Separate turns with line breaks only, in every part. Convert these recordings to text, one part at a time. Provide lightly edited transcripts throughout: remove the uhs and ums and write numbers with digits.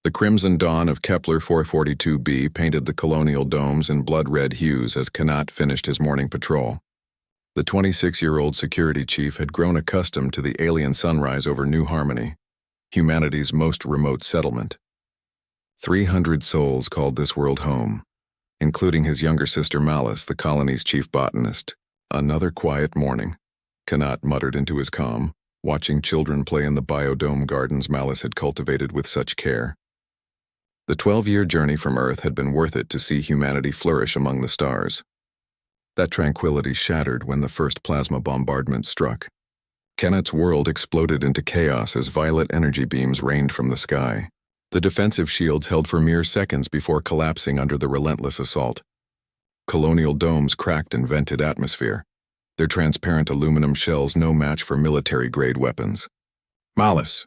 The crimson dawn of Kepler 442b painted the colonial domes in blood-red hues as Kanat finished his morning patrol. The 26-year-old security chief had grown accustomed to the alien sunrise over New Harmony, humanity's most remote settlement. 300 souls called this world home, including his younger sister Malice, the colony's chief botanist. Another quiet morning, Kanat muttered into his calm, watching children play in the biodome gardens Malice had cultivated with such care. The 12-year journey from Earth had been worth it to see humanity flourish among the stars. That tranquility shattered when the first plasma bombardment struck. Kanat's world exploded into chaos as violet energy beams rained from the sky. The defensive shields held for mere seconds before collapsing under the relentless assault. Colonial domes cracked and vented atmosphere, their transparent aluminum shells no match for military-grade weapons. "Malice!"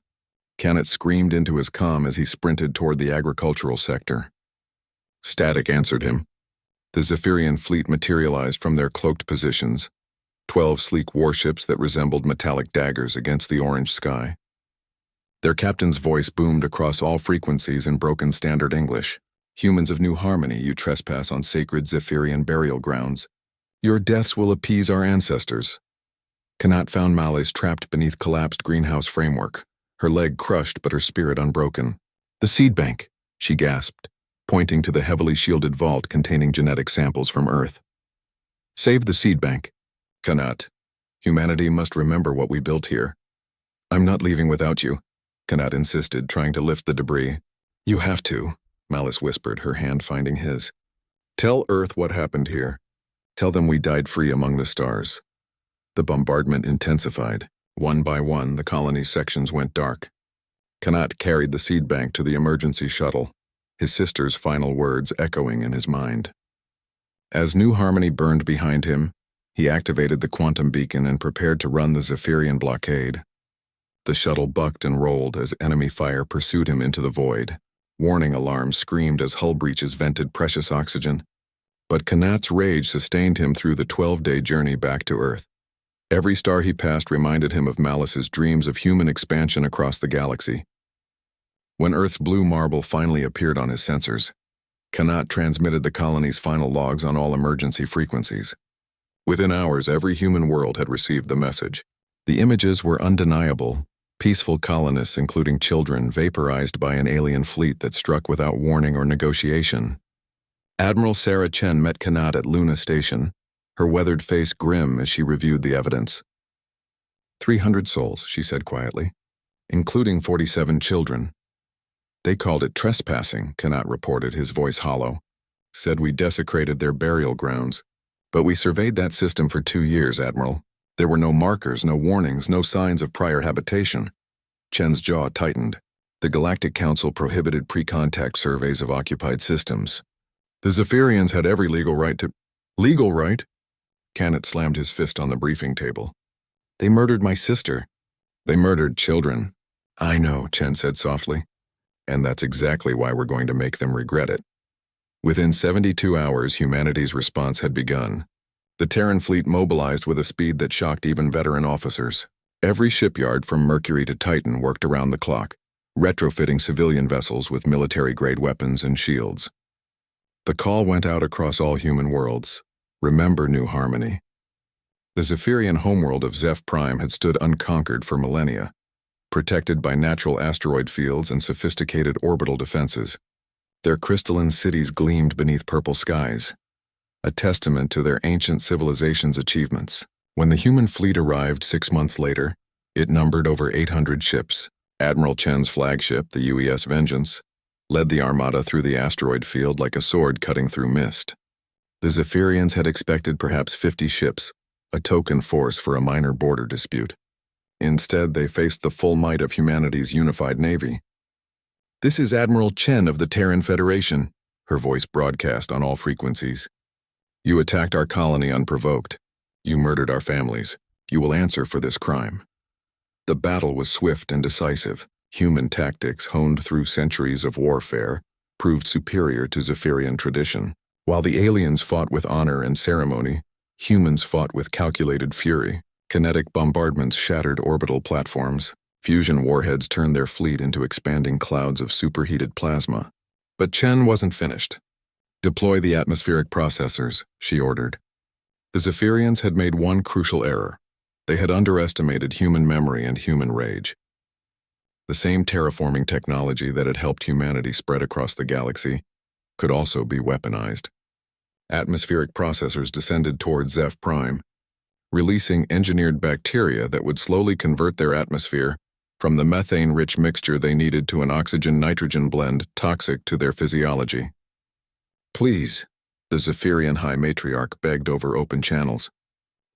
Kanat screamed into his comm as he sprinted toward the agricultural sector. Static answered him. The Zephyrian fleet materialized from their cloaked positions, 12 sleek warships that resembled metallic daggers against the orange sky. Their captain's voice boomed across all frequencies in broken standard English. "Humans of New Harmony, you trespass on sacred Zephyrian burial grounds. Your deaths will appease our ancestors." Kanat found Malice trapped beneath collapsed greenhouse framework, her leg crushed but her spirit unbroken. "The seed bank," she gasped, pointing to the heavily shielded vault containing genetic samples from Earth. "Save the seed bank." "Kanat, humanity must remember what we built here." "I'm not leaving without you," Kanat insisted, trying to lift the debris. "You have to," Malice whispered, her hand finding his. "Tell Earth what happened here. Tell them we died free among the stars." The bombardment intensified. One by one, the colony's sections went dark. Kanat carried the seed bank to the emergency shuttle, his sister's final words echoing in his mind. As New Harmony burned behind him, he activated the quantum beacon and prepared to run the Zephyrian blockade. The shuttle bucked and rolled as enemy fire pursued him into the void. Warning alarms screamed as hull breaches vented precious oxygen. But Kanat's rage sustained him through the 12-day journey back to Earth. Every star he passed reminded him of Malice's dreams of human expansion across the galaxy. When Earth's blue marble finally appeared on his sensors, Kanat transmitted the colony's final logs on all emergency frequencies. Within hours, every human world had received the message. The images were undeniable. Peaceful colonists, including children, vaporized by an alien fleet that struck without warning or negotiation. Admiral Sarah Chen met Kanat at Luna Station, her weathered face grim as she reviewed the evidence. 300 souls, she said quietly, including 47 children. "They called it trespassing," Kanat reported, his voice hollow. "Said we desecrated their burial grounds. But we surveyed that system for 2 years, Admiral. There were no markers, no warnings, no signs of prior habitation." Chen's jaw tightened. The Galactic Council prohibited pre-contact surveys of occupied systems. The Zephyrians had every legal right to— "Legal right?" Kanat slammed his fist on the briefing table. "They murdered my sister. They murdered children." "I know," Chen said softly. "And that's exactly why we're going to make them regret it." Within 72 hours, humanity's response had begun. The Terran fleet mobilized with a speed that shocked even veteran officers. Every shipyard from Mercury to Titan worked around the clock, retrofitting civilian vessels with military-grade weapons and shields. The call went out across all human worlds. Remember New Harmony. The Zephyrian homeworld of Zeph Prime had stood unconquered for millennia, protected by natural asteroid fields and sophisticated orbital defenses. Their crystalline cities gleamed beneath purple skies, a testament to their ancient civilization's achievements. When the human fleet arrived 6 months later, it numbered over 800 ships. Admiral Chen's flagship, the UES Vengeance, led the armada through the asteroid field like a sword cutting through mist. The Zephyrians had expected perhaps 50 ships, a token force for a minor border dispute. Instead, they faced the full might of humanity's unified navy. "This is Admiral Chen of the Terran Federation," her voice broadcast on all frequencies. "You attacked our colony unprovoked. You murdered our families. You will answer for this crime." The battle was swift and decisive. Human tactics, honed through centuries of warfare, proved superior to Zephyrian tradition. While the aliens fought with honor and ceremony, humans fought with calculated fury. Kinetic bombardments shattered orbital platforms. Fusion warheads turned their fleet into expanding clouds of superheated plasma. But Chen wasn't finished. "Deploy the atmospheric processors," she ordered. The Zephyrians had made one crucial error. They had underestimated human memory and human rage. The same terraforming technology that had helped humanity spread across the galaxy could also be weaponized. Atmospheric processors descended toward Zeph Prime, releasing engineered bacteria that would slowly convert their atmosphere from the methane-rich mixture they needed to an oxygen-nitrogen blend toxic to their physiology. "Please," the Zephyrian High Matriarch begged over open channels.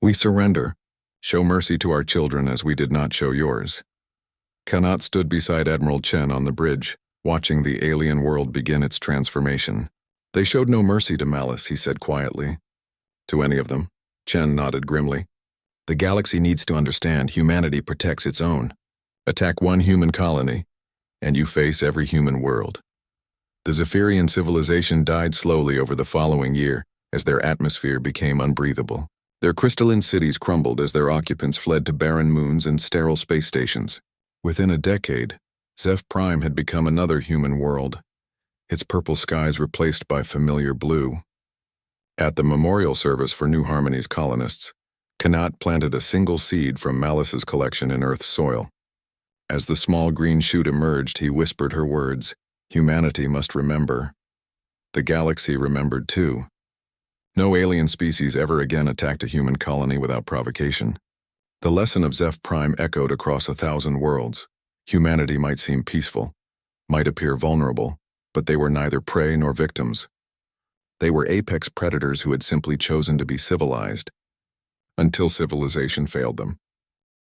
"We surrender. Show mercy to our children as we did not show yours." Kanat stood beside Admiral Chen on the bridge, watching the alien world begin its transformation. "They showed no mercy to malice," he said quietly. "To any of them," Chen nodded grimly. "The galaxy needs to understand humanity protects its own. Attack one human colony, and you face every human world." The Zephyrian civilization died slowly over the following year as their atmosphere became unbreathable. Their crystalline cities crumbled as their occupants fled to barren moons and sterile space stations. Within a decade, Zeph Prime had become another human world, its purple skies replaced by familiar blue. At the memorial service for New Harmony's colonists, Kanat planted a single seed from Malice's collection in Earth's soil. As the small green shoot emerged, he whispered her words, "Humanity must remember." The galaxy remembered too. No alien species ever again attacked a human colony without provocation. The lesson of Zeph Prime echoed across 1,000 worlds. Humanity might seem peaceful, might appear vulnerable, but they were neither prey nor victims. They were apex predators who had simply chosen to be civilized, until civilization failed them.